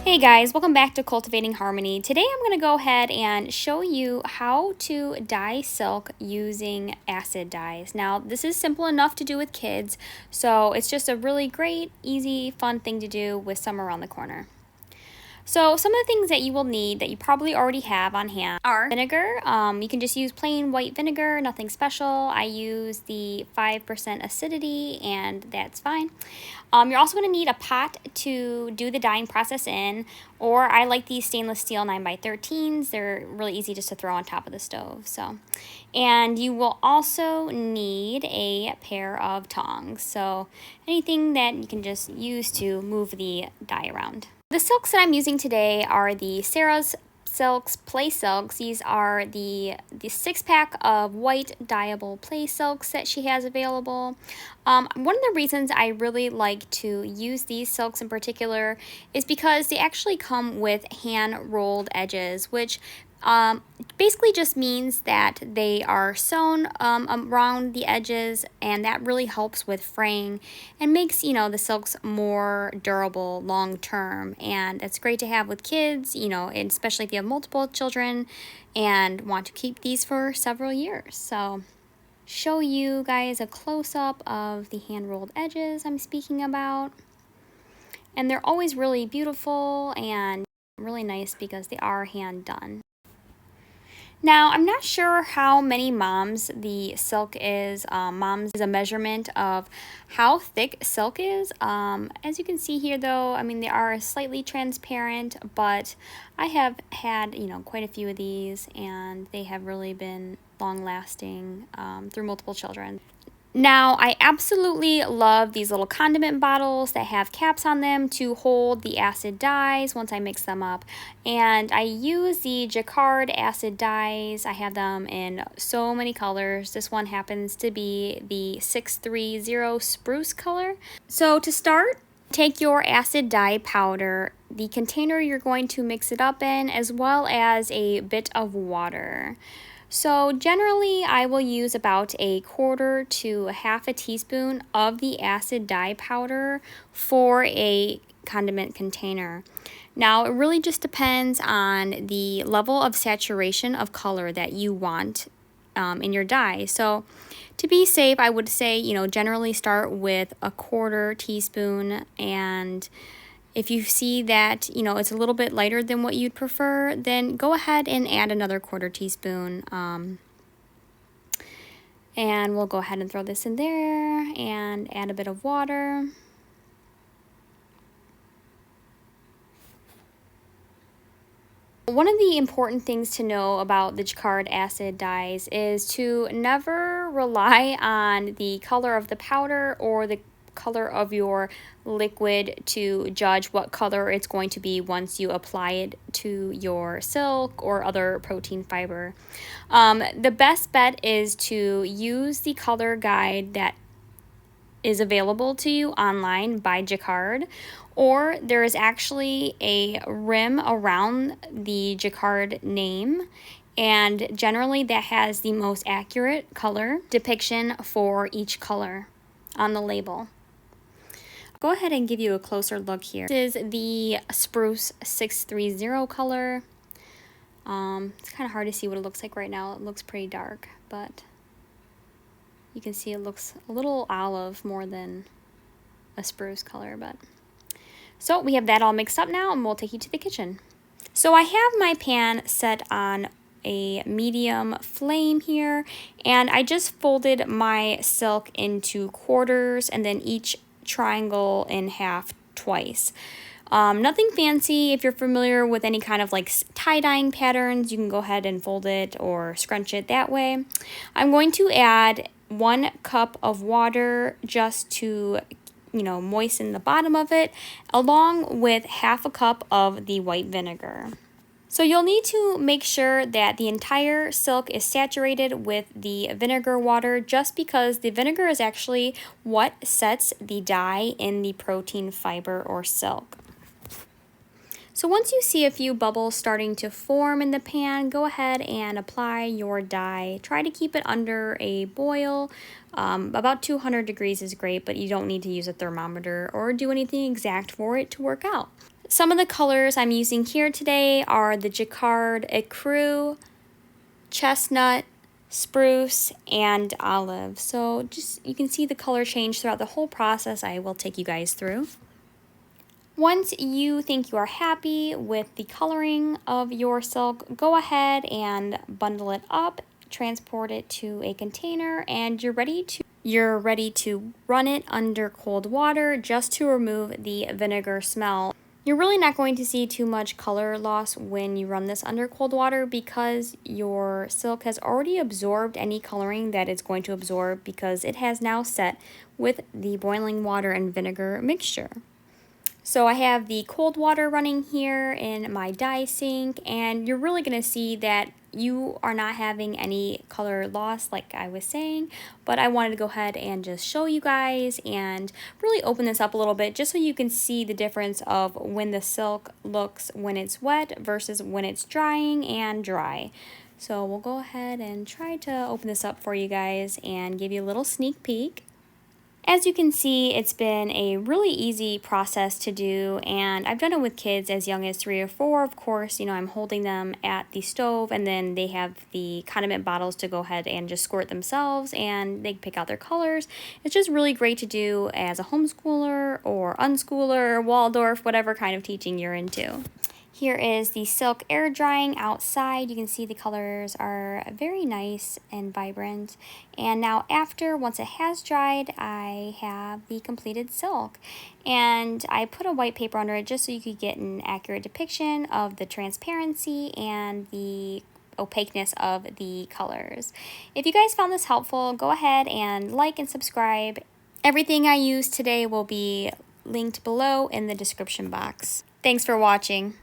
Hey guys, welcome back to Cultivating Harmony. Today I'm going to go ahead and show you how to dye silk using acid dyes. Now this is simple enough to do with kids, so it's just a really great, easy, fun thing to do with summer around the corner. So some of the things that you will need that you probably already have on hand are vinegar. You can just use plain white vinegar, nothing special. I use the 5% acidity and that's fine. You're also going to need a pot to do the dyeing process in, or I like these stainless steel 9x13s. They're really easy just to throw on top of the stove. And you will also need a pair of tongs. So anything that you can just use to move the dye around. The silks that I'm using today are the Sarah's Silks Play Silks. These are the 6-pack of white dyeable play silks that she has available. One of the reasons I really like to use these silks in particular is because they actually come with hand rolled edges, which basically just means that they are sewn around the edges, and that really helps with fraying and makes, the silks more durable long term. And it's great to have with kids, and especially if you have multiple children and want to keep these for several years. So show you guys a close-up of the hand-rolled edges I'm speaking about. And they're always really beautiful and really nice because they are hand done. Now, I'm not sure how many moms the silk is. Moms is a measurement of how thick silk is. As you can see here, though, they are slightly transparent, but I have had, quite a few of these, and they have really been long-lasting through multiple children. Now, I absolutely love these little condiment bottles that have caps on them to hold the acid dyes once I mix them up. And I use the Jacquard acid dyes. I have them in so many colors. This one happens to be the 630 spruce color. So to start, take your acid dye powder, the container you're going to mix it up in, as well as a bit of water. So generally I will use about 1/4 to 1/2 teaspoon of the acid dye powder for a condiment container. Now it really just depends on the level of saturation of color that you want in your dye. So to be safe, I would say, generally start with 1/4 teaspoon, and if you see that, it's a little bit lighter than what you'd prefer, then go ahead and add another 1/4 teaspoon. And we'll go ahead and throw this in there and add a bit of water. One of the important things to know about the Jacquard acid dyes is to never rely on the color of the powder or the color of your liquid to judge what color it's going to be once you apply it to your silk or other protein fiber. The best bet is to use the color guide that is available to you online by Jacquard, or there is actually a rim around the Jacquard name, and generally that has the most accurate color depiction for each color on the label. Go ahead and give you a closer look here. This is the spruce 630 color. It's kind of hard to see what it looks like right now. It looks pretty dark, but you can see it looks a little olive more than a spruce color. So we have that all mixed up now, and we'll take you to the kitchen. So I have my pan set on a medium flame here, and I just folded my silk into quarters and then each triangle in half twice. Nothing fancy. If you're familiar with any kind of tie-dyeing patterns, you can go ahead and fold it or scrunch it that way. I'm going to add 1 cup of water just to moisten the bottom of it, along with 1/2 cup of the white vinegar. So you'll need to make sure that the entire silk is saturated with the vinegar water, just because the vinegar is actually what sets the dye in the protein fiber or silk. So once you see a few bubbles starting to form in the pan, go ahead and apply your dye. Try to keep it under a boil. About 200 degrees is great, but you don't need to use a thermometer or do anything exact for it to work out. Some of the colors I'm using here today are the Jacquard Ecru, Chestnut, Spruce, and Olive. So just you can see the color change throughout the whole process. I will take you guys through. Once you think you are happy with the coloring of your silk, go ahead and bundle it up, transport it to a container, and you're ready to run it under cold water just to remove the vinegar smell. You're really not going to see too much color loss when you run this under cold water because your silk has already absorbed any coloring that it's going to absorb because it has now set with the boiling water and vinegar mixture. So I have the cold water running here in my dye sink, and you're really going to see that you are not having any color loss like I was saying, but I wanted to go ahead and just show you guys and really open this up a little bit just so you can see the difference of when the silk looks when it's wet versus when it's drying and dry. So we'll go ahead and try to open this up for you guys and give you a little sneak peek. As you can see, it's been a really easy process to do, and I've done it with kids as young as 3 or 4. Of course, I'm holding them at the stove, and then they have the condiment bottles to go ahead and just squirt themselves, and they pick out their colors. It's just really great to do as a homeschooler or unschooler, Waldorf, whatever kind of teaching you're into. Here is the silk air drying outside. You can see the colors are very nice and vibrant. And now once it has dried, I have the completed silk. And I put a white paper under it just so you could get an accurate depiction of the transparency and the opaqueness of the colors. If you guys found this helpful, go ahead and like and subscribe. Everything I used today will be linked below in the description box. Thanks for watching.